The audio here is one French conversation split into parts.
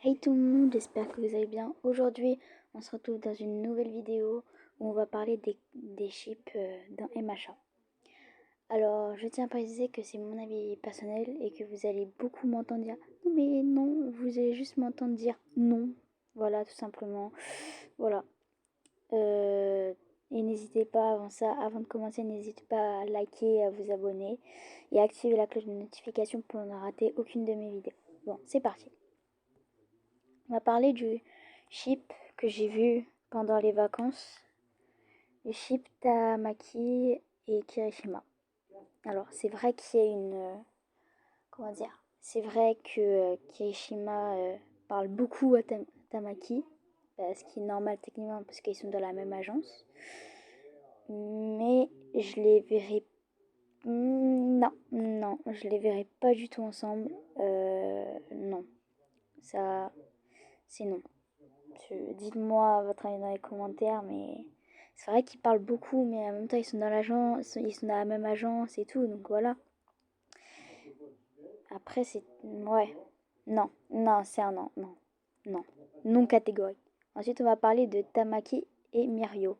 Hey tout le monde, j'espère que vous allez bien. Aujourd'hui, on se retrouve dans une nouvelle vidéo où on va parler des chips dans MHA. Alors, je tiens à préciser que c'est mon avis personnel et que vous allez beaucoup m'entendre dire non mais non, vous allez juste m'entendre dire non. Voilà, tout simplement. Voilà. Euh, et n'hésitez pas avant ça, avant de commencer, n'hésitez pas à liker, à vous abonner et à activer la cloche de notification pour ne rater aucune de mes vidéos. Bon, c'est parti. On va parler du chip que j'ai vu pendant les vacances, le chip Tamaki et Kirishima. Alors, c'est vrai qu'il y a comment dire? C'est vrai que Kirishima parle beaucoup à Tamaki, ce qui est normal techniquement parce qu'ils sont dans la même agence. Mais je les verrai. Non, non, je les verrai pas du tout ensemble. Non, ça, c'est non. Dites-moi votre avis dans les commentaires, mais c'est vrai qu'ils parlent beaucoup, mais en même temps ils sont dans l'agence, ils sont dans la même agence et tout, donc voilà. Après c'est... Ouais. Non, non, c'est un non, non, non. Non catégorique. Ensuite on va parler de Tamaki et Mirio.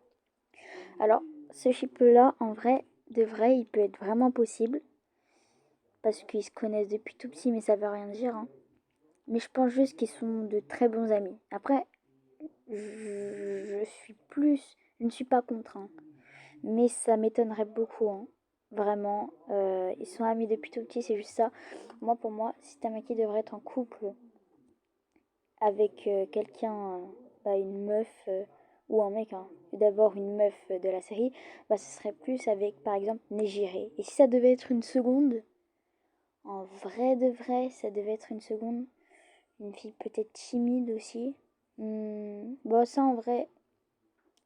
Alors, ce chip-là, en vrai, de vrai, il peut être vraiment possible, parce qu'ils se connaissent depuis tout petit, mais ça veut rien dire, hein. Mais je pense juste qu'ils sont de très bons amis. Après, je ne suis pas contre, hein. Mais ça m'étonnerait beaucoup, hein. Vraiment. Ils sont amis depuis tout petit, c'est juste ça. Moi, pour moi, si Tamaki devrait être en couple avec quelqu'un, une meuf ou un mec, hein, d'abord une meuf de la série, ce serait plus avec, par exemple, Nejire. Et si ça devait être une seconde, en vrai de vrai, ça devait être une seconde, une fille peut-être timide aussi. Bon, ça en vrai,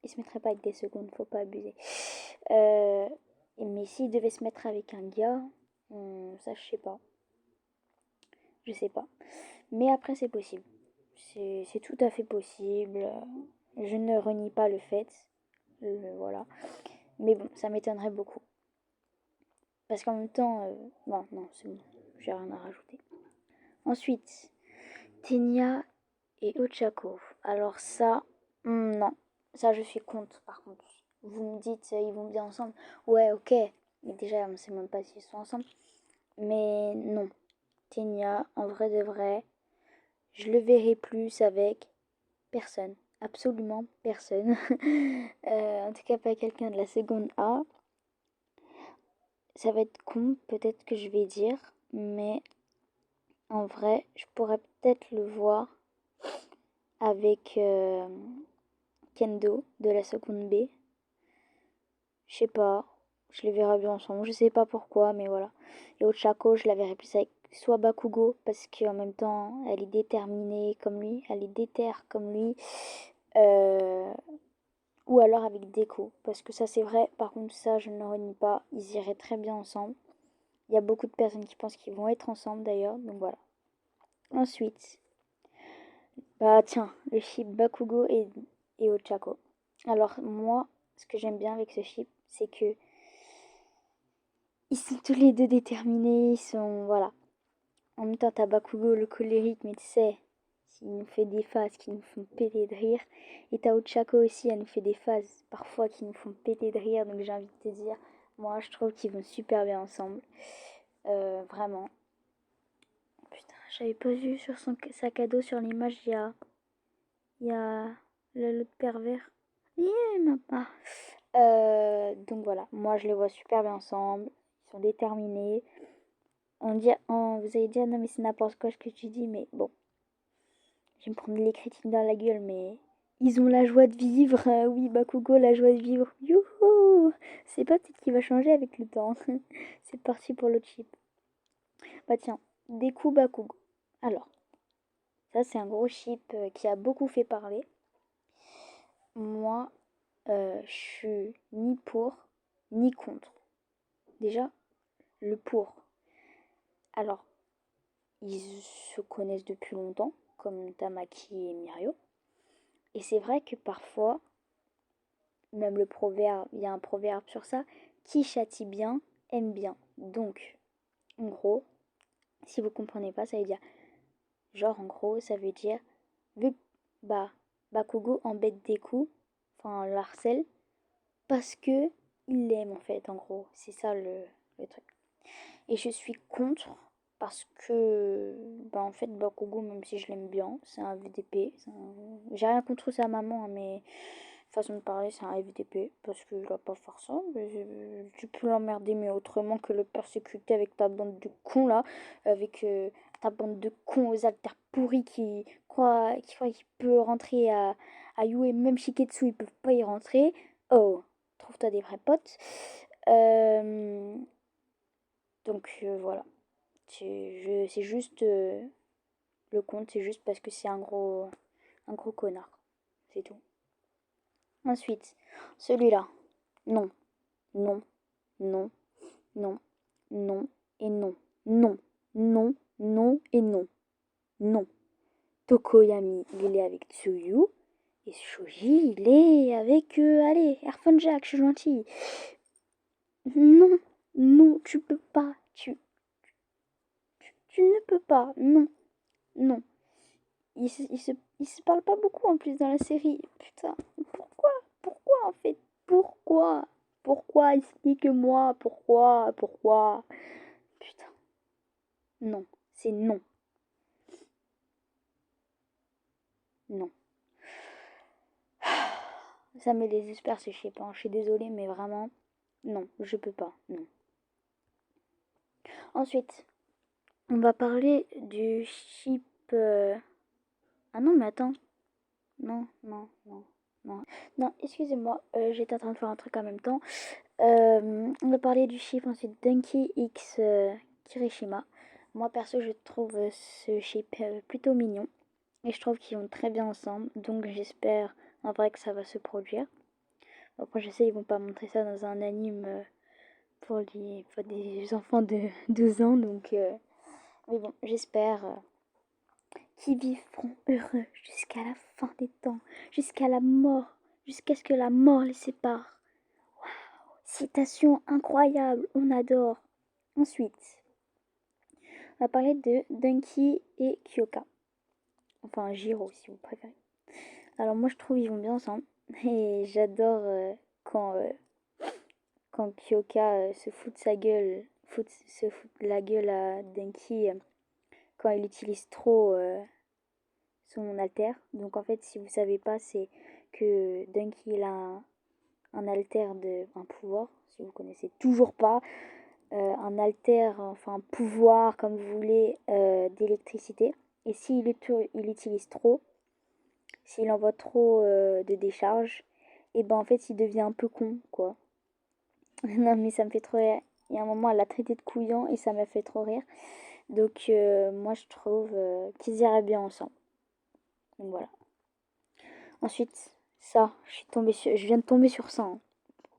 il se mettrait pas avec des secondes, faut pas abuser. Euh, mais s'il devait se mettre avec un gars, ça je sais pas. Je sais pas. Mais après c'est possible. C'est tout à fait possible. Je ne renie pas le fait. Voilà. Mais bon, ça m'étonnerait beaucoup. Parce qu'en même temps, bon, non, c'est bon. J'ai rien à rajouter. Ensuite, Tenya et Ochako. Alors ça, non. Ça, je suis contre, par contre. Vous me dites, ils vont bien ensemble. Ouais, ok. Mais déjà, on ne sait même pas s'ils sont ensemble. Mais non. Tenya, en vrai de vrai, je le verrai plus avec personne. Absolument personne. En tout cas, pas quelqu'un de la seconde A. Ça va être con, peut-être que je vais dire. Mais en vrai, je pourrais peut-être le voir avec Kendo de la seconde B. Je sais pas, je les verrai bien ensemble. Je sais pas pourquoi, mais voilà. Et Ochako, je la verrai plus avec soit Bakugo, parce qu'en même temps, elle est déterminée comme lui, elle est déterre comme lui. Euh, ou alors avec Deco, parce que ça c'est vrai, par contre ça je ne le renie pas, ils iraient très bien ensemble. Il y a beaucoup de personnes qui pensent qu'ils vont être ensemble d'ailleurs, donc voilà. Ensuite, bah tiens, le ship Bakugo et Ochako. Alors moi, ce que j'aime bien avec ce ship, c'est que ils sont tous les deux déterminés, ils sont... Voilà. En même temps, t'as Bakugo, le colérique, mais tu sais, il nous fait des phases qui nous font péter de rire. Et t'as Ochako aussi, elle nous fait des phases parfois qui nous font péter de rire. Donc j'ai envie de te dire, moi je trouve qu'ils vont super bien ensemble. Vraiment. Putain, j'avais pas vu sur son sac à dos, sur l'image, il y a l'autre pervers. Yeah, papa. Donc voilà, moi je les vois super bien ensemble. Ils sont déterminés. Vous allez dire, non mais c'est n'importe quoi ce que tu dis, mais bon, je vais me prendre les critiques dans la gueule, mais ils ont la joie de vivre. Oui, Bakugo, la joie de vivre. Youhou! C'est pas peut-être qu'il va changer avec le temps. C'est parti pour le chip. Bah tiens, Deku Bakugo. Alors, ça c'est un gros chip qui a beaucoup fait parler. Moi, je suis ni pour, ni contre. Déjà, le pour. Alors, ils se connaissent depuis longtemps, comme Tamaki et Mirio. Et c'est vrai que parfois, même le proverbe, il y a un proverbe sur ça, qui châtie bien, aime bien. Donc, en gros, si vous comprenez pas, ça veut dire Genre, en gros, ça veut dire, vu que Bakugo embête Deku, enfin, le harcèle, parce que il l'aime, en fait, en gros. C'est ça le truc. Et je suis contre, parce que, en fait, Bakugo, même si je l'aime bien, c'est un VDP. J'ai rien contre sa maman, hein, mais façon de parler, c'est un FDP, parce qu'il va pas faire ça. Tu peux l'emmerder, mais autrement que le persécuter avec ta bande de cons là, avec ta bande de cons aux altères pourris qui croient qu'il peut rentrer à Yue, même Shiketsu, ils peuvent pas y rentrer. Oh, trouve-toi des vrais potes. Euh, donc voilà. C'est juste le compte, c'est juste parce que c'est un gros connard. C'est tout. Ensuite, celui-là. Non, non, non, non, non et non. Non, non, non et non. Non. Tokoyami, il est avec Tsuyu. Et Shoji, il est avec... allez, Airphone Jack, je suis gentille. Non, non, tu peux pas. Tu ne peux pas. Non, non. Ils se parlent pas beaucoup en plus dans la série. Putain, pourquoi? Pourquoi en fait? Pourquoi? Pourquoi? Explique-moi. Pourquoi? Putain, non. C'est non. Non. Ça me désespère ce ship, hein. Je suis désolée, mais vraiment, non, je peux pas. Non. Ensuite, on va parler du ship. Ah non, mais attends. Non, non, non, non. Non, excusez-moi, j'étais en train de faire un truc en même temps. On va parler du ship ensuite Donkey X Kirishima. Moi perso, je trouve ce ship plutôt mignon. Et je trouve qu'ils vont très bien ensemble. Donc j'espère en vrai que ça va se produire. Après, je sais, ils vont pas montrer ça dans un anime pour des enfants de 12 ans. Donc, mais bon, j'espère qu'ils vivront heureux jusqu'à la fin des temps, jusqu'à la mort, jusqu'à ce que la mort les sépare. Citation incroyable, on adore. Ensuite, on va parler de Dunky et Kyoka. Enfin, Jiro, si vous préférez. Alors moi, je trouve ils vont bien ensemble. Et j'adore quand Kyoka se fout de sa gueule, se fout de la gueule à Dunky quand il utilise trop son alter. Donc en fait, si vous savez pas, c'est que Dunky il a un alter un pouvoir, si vous connaissez toujours pas, un alter, enfin un pouvoir comme vous voulez, d'électricité. Et s'il il utilise trop, s'il envoie trop de décharge, et ben en fait il devient un peu con quoi. Non mais ça me fait trop rire. Il y a un moment elle l'a traité de couillant et ça m'a fait trop rire. Donc moi je trouve qu'ils iraient bien ensemble. Donc voilà. Ensuite, ça, je viens de tomber sur ça, hein.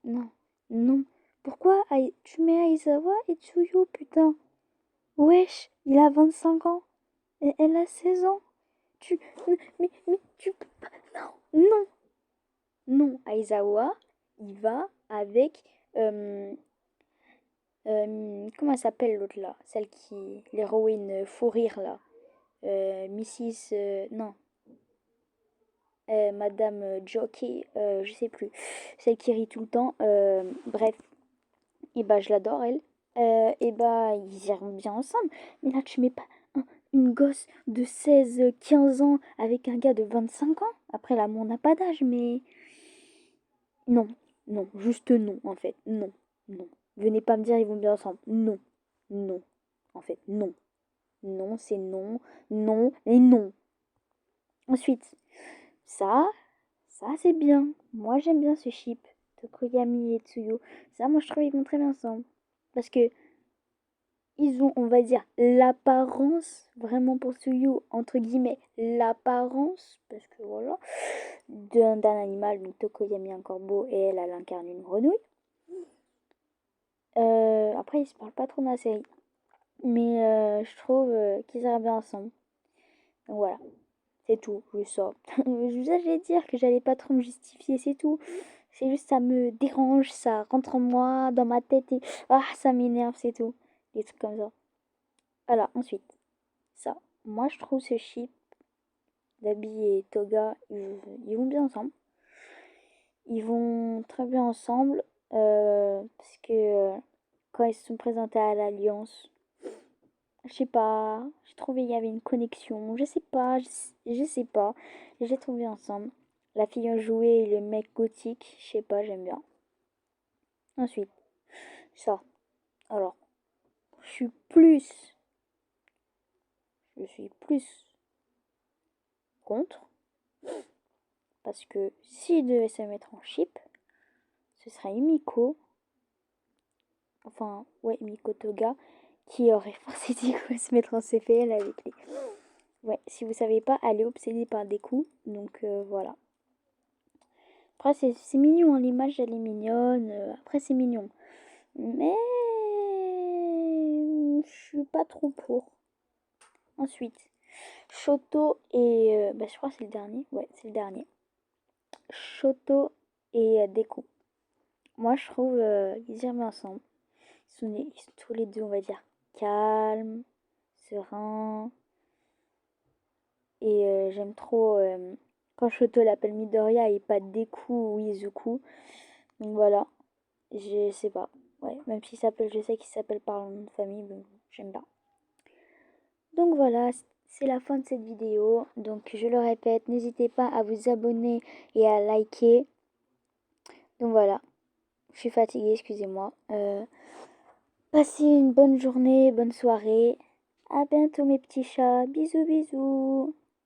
Non, non. Pourquoi tu mets Aizawa et Tsuyu, putain? Wesh, il a 25 ans et elle a 16 ans. Tu... Mais tu peux pas... Non, non, non. Aizawa, il va avec... comment elle s'appelle l'autre là? Celle qui... L'héroïne fou rire là. Mrs... non. Madame Jockey, je sais plus. Celle qui rit tout le temps. Bref. Et bah je l'adore elle. Et bah ils iront bien ensemble. Mais là tu mets pas une gosse de 16-15 ans avec un gars de 25 ans. Après l'amour n'a pas d'âge, mais non, non, juste non en fait. Non, non. Venez pas me dire ils vont bien ensemble. Non, non. En fait, non. Non, c'est non, non et non. Ensuite, ça, ça c'est bien. Moi j'aime bien ce chip de Koyami et Tsuyu. Ça, moi je trouve ils vont très bien ensemble. Parce que ils ont, on va dire, l'apparence, vraiment pour Tsuyu, entre guillemets, l'apparence, parce que voilà, d'un animal, donc Tokoyami un corbeau et elle incarne une grenouille. Après, ils se parlent pas trop dans la série. Mais je trouve qu'ils iraient bien ensemble. Donc voilà, c'est tout, je sors. J'allais dire que j'allais pas trop me justifier, c'est tout. C'est juste ça me dérange, ça rentre en moi, dans ma tête et ça m'énerve, c'est tout. Des trucs comme ça. Voilà, ensuite, ça, moi je trouve ce ship, Dabi et Toga, ils vont bien ensemble. Ils vont très bien ensemble parce que quand ils se sont présentés à l'Alliance, je sais pas, j'ai trouvé il y avait une connexion, je sais pas, je sais pas, j'ai trouvé ensemble. La fille en jouet et le mec gothique, je sais pas, j'aime bien. Ensuite, ça. Alors, je suis plus, je suis plus contre parce que s'ils devaient se mettre en chip, ce serait Miko, enfin, ouais, Miko Toga, qui aurait forcé Deku à se mettre en CPL avec lui. Ouais, si vous savez pas, elle est obsédée par Deku, donc voilà. Après, c'est mignon, hein, l'image elle est mignonne, après c'est mignon. Mais je suis pas trop pour. Ensuite, Shoto et. Bah, je crois que c'est le dernier. Ouais, c'est le dernier. Shoto et Deku. Moi, je trouve qu'ils aiment ensemble. Ils sont tous les deux, on va dire, calmes, sereins. Et j'aime trop quand Shoto l'appelle Midoriya et pas Deku ou Izuku. Donc voilà, je sais pas. Ouais, même s'il s'appelle, je sais qu'il s'appelle par le nom de famille, donc j'aime bien. Donc voilà, c'est la fin de cette vidéo. Donc je le répète, n'hésitez pas à vous abonner et à liker. Donc voilà, je suis fatiguée, excusez-moi. Passez une bonne journée, bonne soirée. À bientôt mes petits chats. Bisous bisous.